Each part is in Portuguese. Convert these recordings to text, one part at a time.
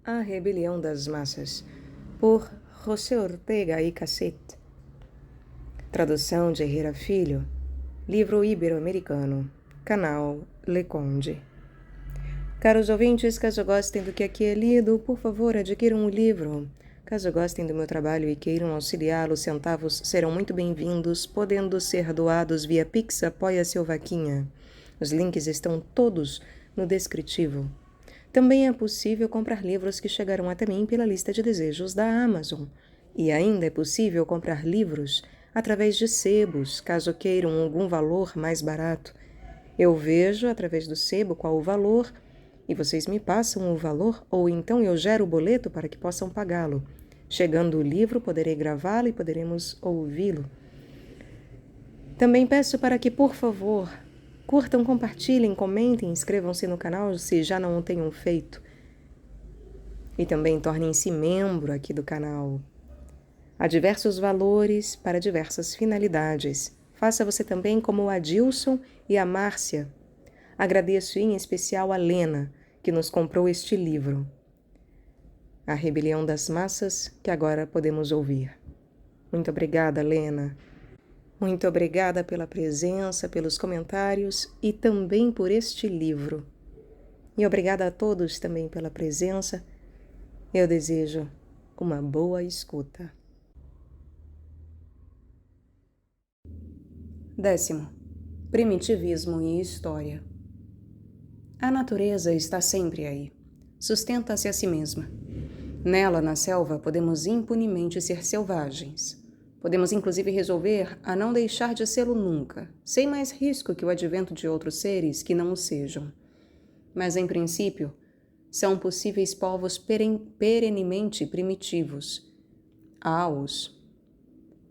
A Rebelião das Massas, por José Ortega y Gasset. Tradução de Herrera Filho. Livro ibero-americano. Canal Le Conde. Caros ouvintes, caso gostem do que aqui é lido, por favor, adquiram o livro. Caso gostem do meu trabalho e queiram auxiliá-lo, centavos serão muito bem-vindos, podendo ser doados via Pix, Apoia-se ou Vaquinha. Os links estão todos no descritivo. Também é possível comprar livros que chegaram até mim pela lista de desejos da Amazon. E ainda é possível comprar livros através de sebos, caso queiram algum valor mais barato. Eu vejo através do sebo qual o valor e vocês me passam o valor ou então eu gero o boleto para que possam pagá-lo. Chegando o livro, poderei gravá-lo e poderemos ouvi-lo. Também peço para que, por favor, curtam, compartilhem, comentem, inscrevam-se no canal se já não o tenham feito. E também tornem-se membro aqui do canal. Há diversos valores para diversas finalidades. Faça você também como o Adilson e a Márcia. Agradeço em especial a Lena, que nos comprou este livro. A Rebelião das Massas, que agora podemos ouvir. Muito obrigada, Lena. Muito obrigada pela presença, pelos comentários e também por este livro. E obrigada a todos também pela presença. Eu desejo uma boa escuta. 10. Primitivismo e História. A natureza está sempre aí. Sustenta-se a si mesma. Nela, na selva, podemos impunemente ser selvagens. Podemos inclusive resolver a não deixar de sê-lo nunca, sem mais risco que o advento de outros seres que não o sejam. Mas, em princípio, são possíveis povos perenemente primitivos. Há-os.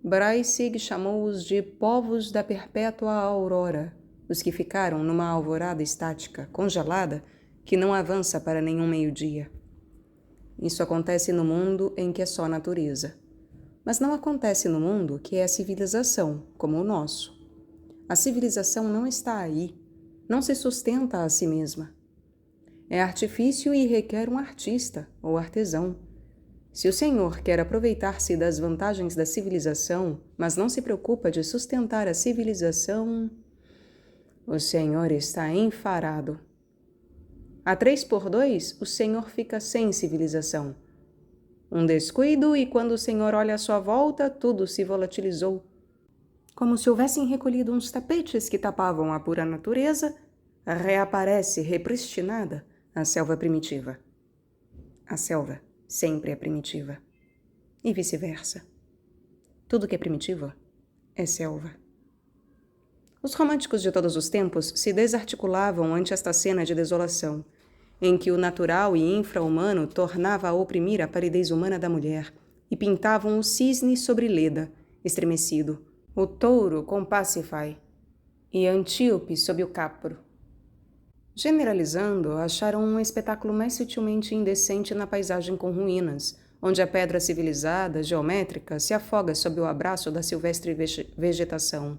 Breisig chamou-os de povos da perpétua aurora, os que ficaram numa alvorada estática, congelada, que não avança para nenhum meio-dia. Isso acontece no mundo em que é só natureza. Mas não acontece no mundo que é a civilização, como o nosso. A civilização não está aí, não se sustenta a si mesma. É artifício e requer um artista ou artesão. Se o Senhor quer aproveitar-se das vantagens da civilização, mas não se preocupa de sustentar a civilização, o Senhor está enfarado. A 3x2, o Senhor fica sem civilização. Um descuido e quando o Senhor olha à sua volta, tudo se volatilizou. Como se houvessem recolhido uns tapetes que tapavam a pura natureza, reaparece repristinada a selva primitiva. A selva sempre é primitiva. E vice-versa. Tudo que é primitivo é selva. Os românticos de todos os tempos se desarticulavam ante esta cena de desolação, em que o natural e infra-humano tornava a oprimir a palidez humana da mulher, e pintavam o cisne sobre Leda, estremecido, o touro com Pacify, e Antíope sob o capro. Generalizando, acharam um espetáculo mais sutilmente indecente na paisagem com ruínas, onde a pedra civilizada, geométrica, se afoga sob o abraço da silvestre vegetação.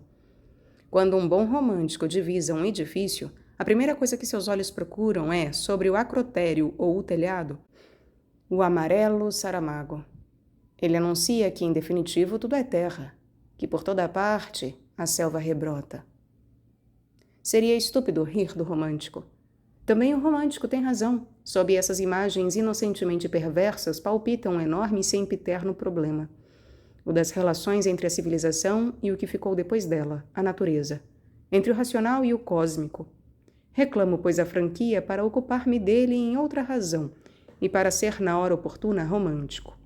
Quando um bom romântico divisa um edifício, a primeira coisa que seus olhos procuram é, sobre o acrotério ou o telhado, o amarelo Saramago. Ele anuncia que, em definitivo, tudo é terra, que por toda parte a selva rebrota. Seria estúpido rir do romântico. Também o romântico tem razão. Sob essas imagens inocentemente perversas palpita um enorme e sempiterno problema. O das relações entre a civilização e o que ficou depois dela, a natureza. Entre o racional e o cósmico. Reclamo, pois, a franquia para ocupar-me dele em outra razão e para ser, na hora oportuna, romântico.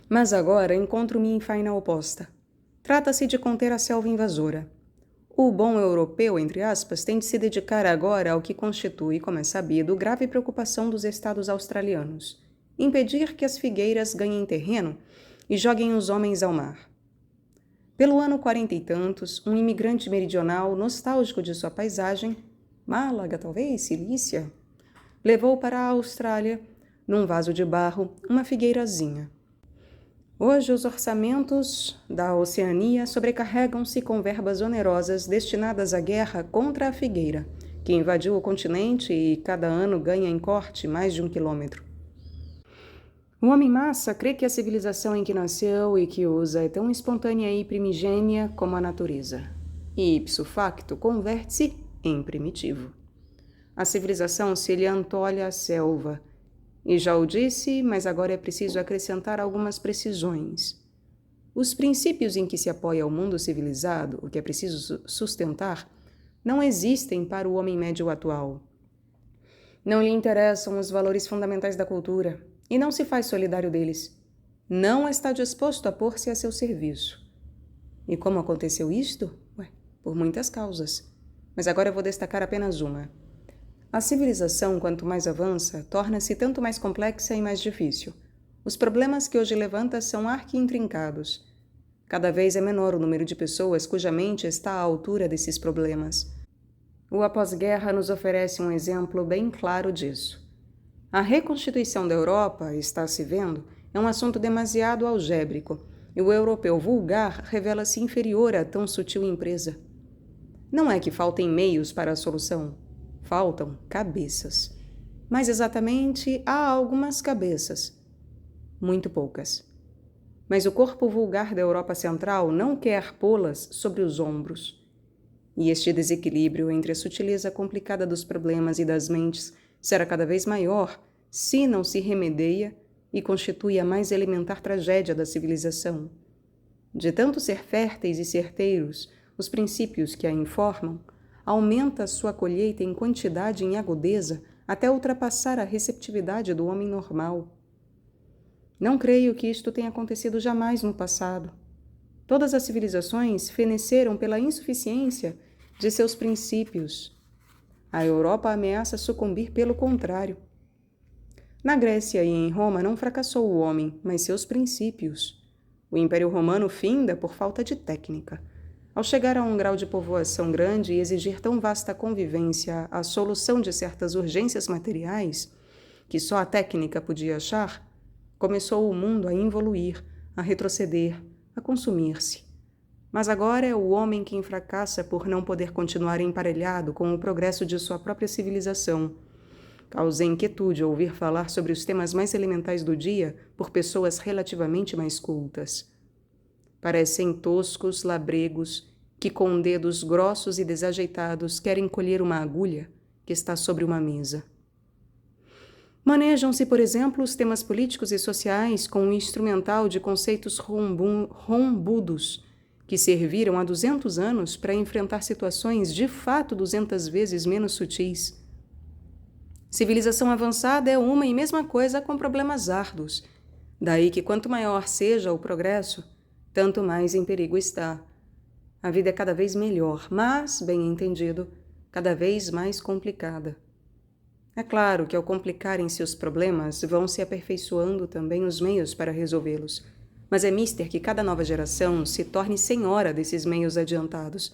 Mas agora encontro-me em faina oposta. Trata-se de conter a selva invasora. O bom europeu, entre aspas, tem de se dedicar agora ao que constitui, como é sabido, grave preocupação dos estados australianos: impedir que as figueiras ganhem terreno e joguem os homens ao mar. Pelo ano 40 e tantos, um imigrante meridional, nostálgico de sua paisagem, Málaga, talvez, Cilícia, levou para a Austrália, num vaso de barro, uma figueirazinha. Hoje, os orçamentos da Oceania sobrecarregam-se com verbas onerosas destinadas à guerra contra a figueira, que invadiu o continente e cada ano ganha em corte mais de 1 quilômetro. O homem-massa crê que a civilização em que nasceu e que usa é tão espontânea e primigênia como a natureza, e, ipso facto, converte-se em primitivo. A civilização se lhe antolha à selva, e já o disse, mas agora é preciso acrescentar algumas precisões. Os princípios em que se apoia o mundo civilizado, o que é preciso sustentar, não existem para o homem médio atual. Não lhe interessam os valores fundamentais da cultura, e não se faz solidário deles. Não está disposto a pôr-se a seu serviço. E como aconteceu isto? Por muitas causas. Mas agora eu vou destacar apenas uma. A civilização, quanto mais avança, torna-se tanto mais complexa e mais difícil. Os problemas que hoje levanta são arqui-intrincados. Cada vez é menor o número de pessoas cuja mente está à altura desses problemas. O após-guerra nos oferece um exemplo bem claro disso. A reconstituição da Europa, está se vendo, é um assunto demasiado algébrico, e o europeu vulgar revela-se inferior a tão sutil empresa. Não é que faltem meios para a solução. Faltam cabeças. Mais exatamente, há algumas cabeças. Muito poucas. Mas o corpo vulgar da Europa Central não quer pô-las sobre os ombros. E este desequilíbrio entre a sutileza complicada dos problemas e das mentes será cada vez maior se não se remedeia e constitui a mais elementar tragédia da civilização. De tanto ser férteis e certeiros os princípios que a informam, aumenta sua colheita em quantidade e em agudeza até ultrapassar a receptividade do homem normal. Não creio que isto tenha acontecido jamais no passado. Todas as civilizações feneceram pela insuficiência de seus princípios. A Europa ameaça sucumbir pelo contrário. Na Grécia e em Roma não fracassou o homem, mas seus princípios. O Império Romano finda por falta de técnica. Ao chegar a um grau de povoação grande e exigir tão vasta convivência a solução de certas urgências materiais, que só a técnica podia achar, começou o mundo a involuir, a retroceder, a consumir-se. Mas agora é o homem quem fracassa por não poder continuar emparelhado com o progresso de sua própria civilização. Causa inquietude ouvir falar sobre os temas mais elementais do dia por pessoas relativamente mais cultas. Parecem toscos labregos que, com dedos grossos e desajeitados, querem colher uma agulha que está sobre uma mesa. Manejam-se, por exemplo, os temas políticos e sociais com um instrumental de conceitos rombudos, que serviram há 200 anos para enfrentar situações de fato 200 vezes menos sutis. Civilização avançada é uma e mesma coisa com problemas árduos. Daí que quanto maior seja o progresso, tanto mais em perigo está. A vida é cada vez melhor, mas, bem entendido, cada vez mais complicada. É claro que ao complicarem-se os problemas, vão se aperfeiçoando também os meios para resolvê-los. Mas é mister que cada nova geração se torne senhora desses meios adiantados.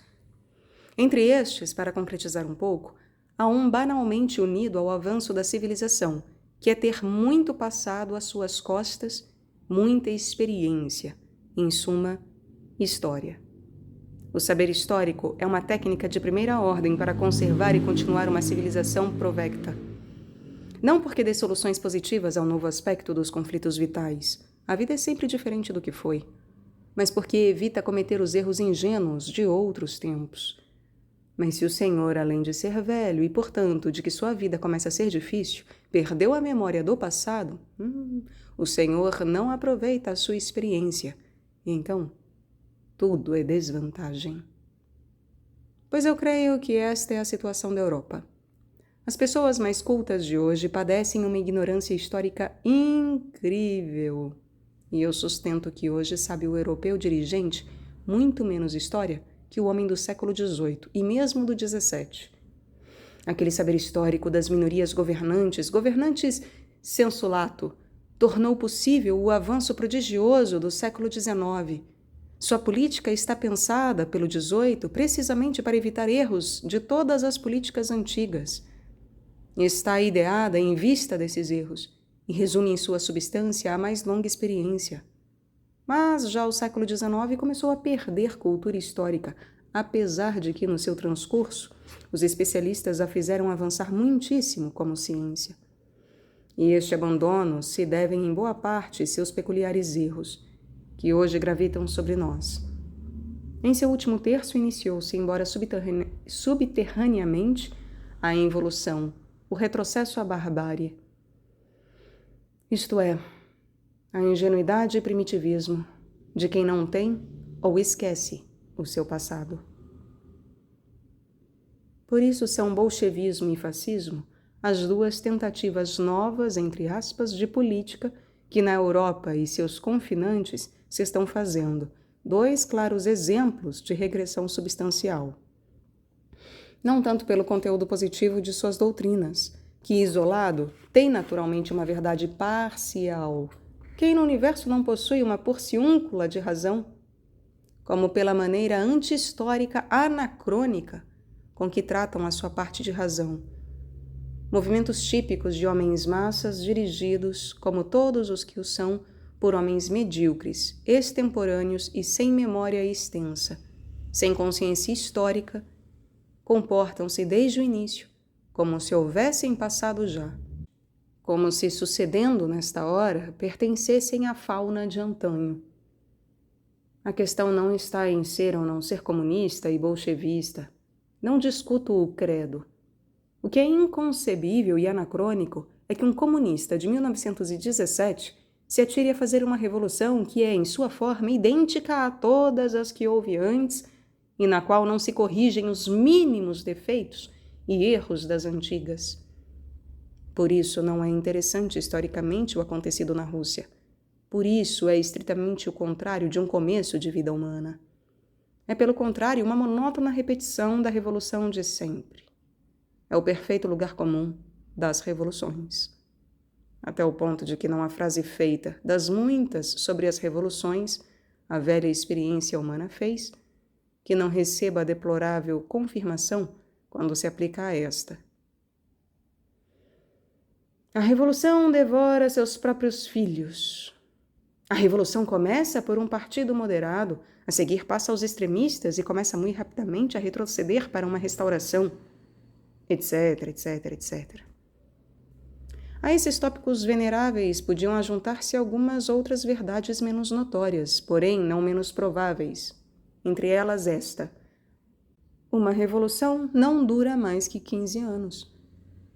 Entre estes, para concretizar um pouco, há um banalmente unido ao avanço da civilização, que é ter muito passado às suas costas, muita experiência, em suma, história. O saber histórico é uma técnica de primeira ordem para conservar e continuar uma civilização provecta. Não porque dê soluções positivas ao novo aspecto dos conflitos vitais. A vida é sempre diferente do que foi. Mas porque evita cometer os erros ingênuos de outros tempos. Mas se o Senhor, além de ser velho e, portanto, de que sua vida começa a ser difícil, perdeu a memória do passado, o Senhor não aproveita a sua experiência. E então, tudo é desvantagem. Pois eu creio que esta é a situação da Europa. As pessoas mais cultas de hoje padecem uma ignorância histórica incrível. E eu sustento que hoje sabe o europeu dirigente muito menos história que o homem do século XVIII e mesmo do XVII. Aquele saber histórico das minorias governantes sensu lato, tornou possível o avanço prodigioso do século XIX. Sua política está pensada pelo XVIII precisamente para evitar erros de todas as políticas antigas. Está ideada em vista desses erros e resume em sua substância a mais longa experiência. Mas já o século XIX começou a perder cultura histórica, apesar de que, no seu transcurso, os especialistas a fizeram avançar muitíssimo como ciência. E este abandono se deve em boa parte seus peculiares erros, que hoje gravitam sobre nós. Em seu último terço iniciou-se, embora subterraneamente, a involução, o retrocesso à barbárie. Isto é, a ingenuidade e primitivismo de quem não tem ou esquece o seu passado. Por isso são bolchevismo e fascismo as duas tentativas novas, entre aspas, de política que na Europa e seus confinantes se estão fazendo, dois claros exemplos de regressão substancial. Não tanto pelo conteúdo positivo de suas doutrinas, que isolado tem naturalmente uma verdade parcial. Quem no universo não possui uma porciúncula de razão? Como pela maneira anti-histórica anacrônica com que tratam a sua parte de razão. Movimentos típicos de homens-massas dirigidos, como todos os que o são, por homens medíocres, extemporâneos e sem memória extensa, sem consciência histórica, comportam-se desde o início como se houvessem passado já. Como se, sucedendo nesta hora, pertencessem à fauna de antanho. A questão não está em ser ou não ser comunista e bolchevista. Não discuto o credo. O que é inconcebível e anacrônico é que um comunista de 1917 se atire a fazer uma revolução que é, em sua forma, idêntica a todas as que houve antes e na qual não se corrigem os mínimos defeitos e erros das antigas. Por isso não é interessante historicamente o acontecido na Rússia. Por isso é estritamente o contrário de um começo de vida humana. É, pelo contrário, uma monótona repetição da revolução de sempre. É o perfeito lugar comum das revoluções. Até o ponto de que não há frase feita das muitas sobre as revoluções a velha experiência humana fez, que não receba a deplorável confirmação quando se aplica a esta. A revolução devora seus próprios filhos. A revolução começa por um partido moderado, a seguir passa aos extremistas e começa muito rapidamente a retroceder para uma restauração, etc, etc, etc. A esses tópicos veneráveis podiam ajuntar-se algumas outras verdades menos notórias, porém não menos prováveis. Entre elas esta: uma revolução não dura mais que 15 anos,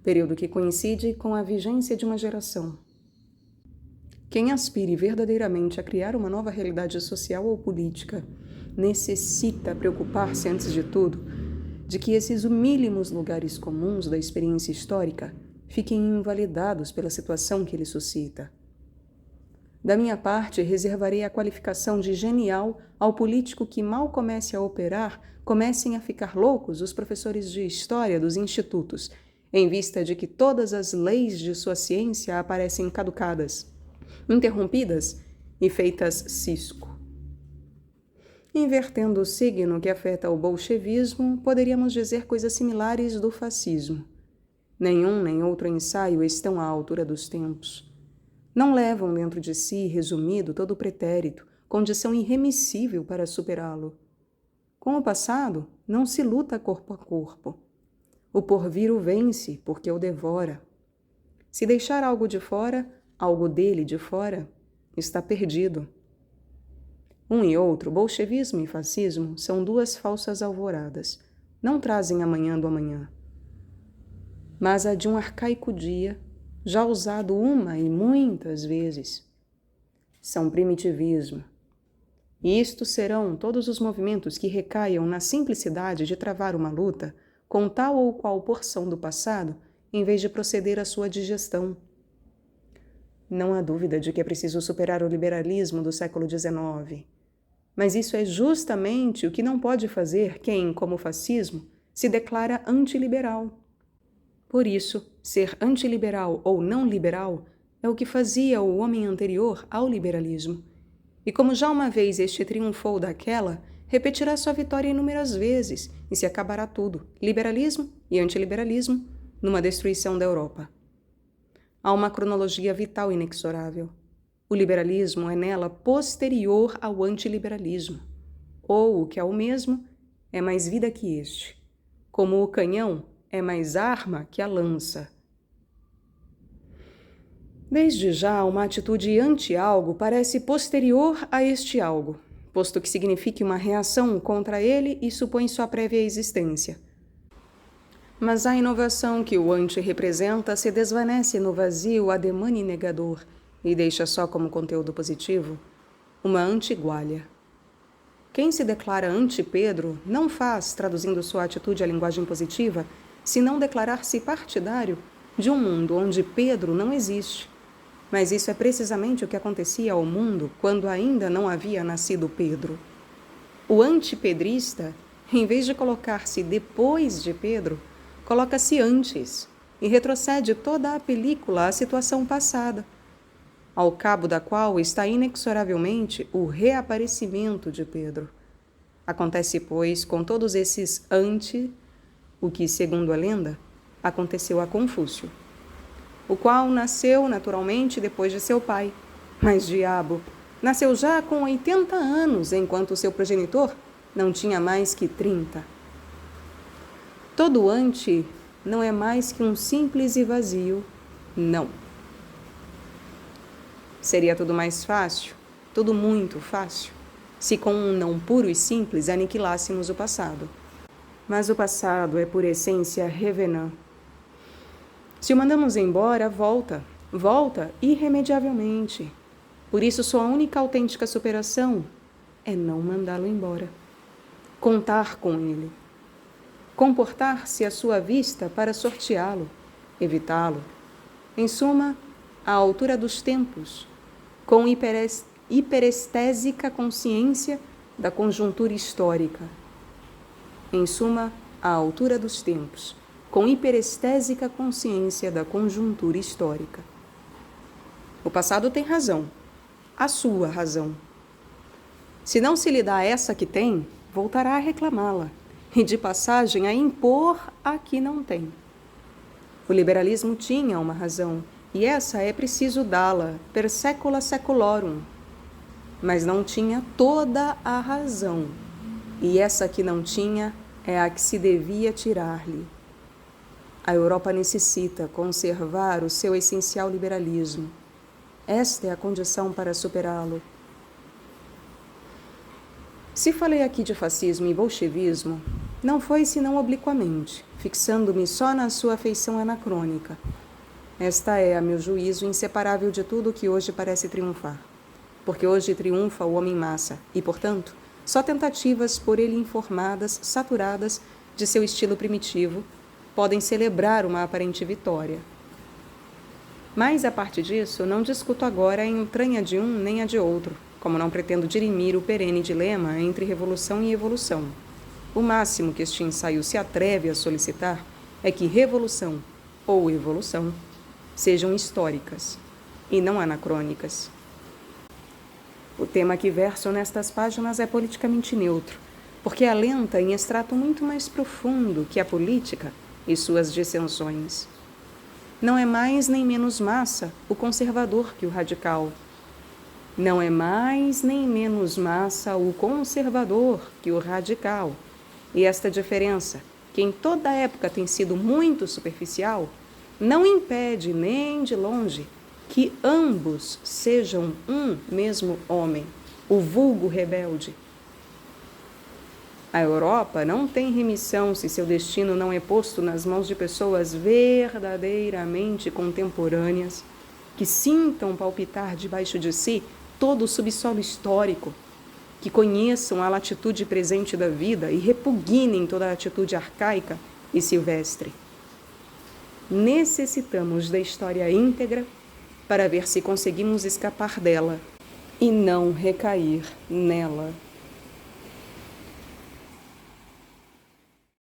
período que coincide com a vigência de uma geração. Quem aspire verdadeiramente a criar uma nova realidade social ou política necessita preocupar-se, antes de tudo, de que esses humílimos lugares comuns da experiência histórica fiquem invalidados pela situação que ele suscita. Da minha parte, reservarei a qualificação de genial ao político que mal comece a operar, comecem a ficar loucos os professores de história dos institutos, em vista de que todas as leis de sua ciência aparecem caducadas, interrompidas e feitas cisco. Invertendo o signo que afeta o bolchevismo, poderíamos dizer coisas similares do fascismo. Nenhum nem outro ensaio estão à altura dos tempos. Não levam dentro de si, resumido, todo o pretérito, condição irremissível para superá-lo. Com o passado, não se luta corpo a corpo. O porvir o vence, porque o devora. Se deixar algo de fora, algo dele de fora, está perdido. Um e outro, bolchevismo e fascismo, são duas falsas alvoradas. Não trazem amanhã do amanhã, mas a de um arcaico dia, já usado uma e muitas vezes. São primitivismo. E isto serão todos os movimentos que recaiam na simplicidade de travar uma luta com tal ou qual porção do passado, em vez de proceder à sua digestão. Não há dúvida de que é preciso superar o liberalismo do século XIX. Mas isso é justamente o que não pode fazer quem, como o fascismo, se declara antiliberal. Por isso, ser antiliberal ou não liberal é o que fazia o homem anterior ao liberalismo. E como já uma vez este triunfou daquela, repetirá sua vitória inúmeras vezes e se acabará tudo, liberalismo e antiliberalismo, numa destruição da Europa. Há uma cronologia vital inexorável. O liberalismo é nela posterior ao antiliberalismo, ou, o que é o mesmo, é mais vida que este, como o canhão é mais arma que a lança. Desde já, uma atitude anti-algo parece posterior a este algo, posto que signifique uma reação contra ele e supõe sua prévia existência. Mas a inovação que o anti representa se desvanece no vazio ademane negador e deixa só como conteúdo positivo uma antigualha. Quem se declara anti-Pedro não faz, traduzindo sua atitude à linguagem positiva, senão declarar-se partidário de um mundo onde Pedro não existe. Mas isso é precisamente o que acontecia ao mundo quando ainda não havia nascido Pedro. O antipedrista, em vez de colocar-se depois de Pedro, coloca-se antes e retrocede toda a película à situação passada, ao cabo da qual está inexoravelmente o reaparecimento de Pedro. Acontece, pois, com todos esses o que, segundo a lenda, aconteceu a Confúcio, o qual nasceu naturalmente depois de seu pai, mas diabo, nasceu já com 80 anos, enquanto seu progenitor não tinha mais que 30. Todo anti não é mais que um simples e vazio não. Seria tudo mais fácil, tudo muito fácil, se com um não puro e simples aniquilássemos o passado. Mas o passado é por essência revenant. Se o mandamos embora, volta irremediavelmente. Por isso, sua única autêntica superação é não mandá-lo embora. Contar com ele. Comportar-se à sua vista para sorteá-lo, evitá-lo. Em suma, à altura dos tempos, com hiperestésica consciência da conjuntura histórica. Em suma, à altura dos tempos, com hiperestésica consciência da conjuntura histórica. O passado tem razão, a sua razão. Se não se lhe dá essa que tem, voltará a reclamá-la, e de passagem a impor a que não tem. O liberalismo tinha uma razão, e essa é preciso dá-la, per secula seculorum. Mas não tinha toda a razão, e essa que não tinha é a que se devia tirar-lhe. A Europa necessita conservar o seu essencial liberalismo. Esta é a condição para superá-lo. Se falei aqui de fascismo e bolchevismo, não foi senão obliquamente, fixando-me só na sua feição anacrônica. Esta é, a meu juízo, inseparável de tudo o que hoje parece triunfar. Porque hoje triunfa o homem-massa e, portanto, só tentativas por ele informadas, saturadas de seu estilo primitivo, podem celebrar uma aparente vitória. Mas, a parte disso, não discuto agora a entranha de um nem a de outro, como não pretendo dirimir o perene dilema entre revolução e evolução. O máximo que este ensaio se atreve a solicitar é que revolução ou evolução sejam históricas e não anacrônicas. O tema que verso nestas páginas é politicamente neutro, porque alenta em extrato muito mais profundo que a política e suas dissensões. Não é mais nem menos massa o conservador que o radical. Não é mais nem menos massa o conservador que o radical. E esta diferença, que em toda época tem sido muito superficial, não impede nem de longe que ambos sejam um mesmo homem, o vulgo rebelde. A Europa não tem remissão se seu destino não é posto nas mãos de pessoas verdadeiramente contemporâneas, que sintam palpitar debaixo de si todo o subsolo histórico, que conheçam a latitude presente da vida e repugnem toda a atitude arcaica e silvestre. Necessitamos da história íntegra para ver se conseguimos escapar dela e não recair nela.